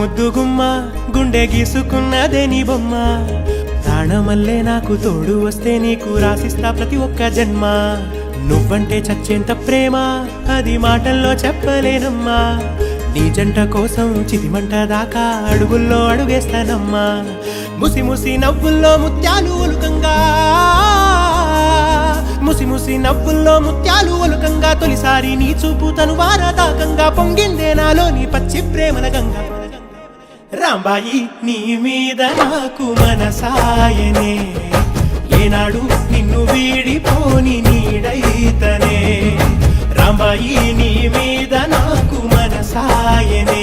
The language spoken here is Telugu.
ముద్దుగుమ్మ గుండె గీసుకున్నదే నీ బొమ్మ ప్రాణమల్లే నాకు తోడు వస్తే నీకు రాసిస్తా ప్రతి ఒక్క జన్మ నువ్వంటే చచ్చేంత ప్రేమ అది మాటల్లో చెప్పలేనమ్మా నీ జంట కోసం చితిమంట దాకా అడుగుల్లో అడుగేస్తానమ్మా ముసి ముసి నవ్వుల్లో ముత్యాలు ఒలుకంగా ముసి ముసి నవ్వుల్లో ముత్యాలు ఒలుకంగా తొలిసారి నీ చూపు తను వారదాకంగా పొంగిందే నాలో నీ పచ్చి ప్రేమల గంగా రాంబాయి నీ మీద నాకు మనసాయనే ఏనాడు నిన్ను వీడిపోని నీడైతనే రాంబాయి నీ మీద నాకు మనసాయనే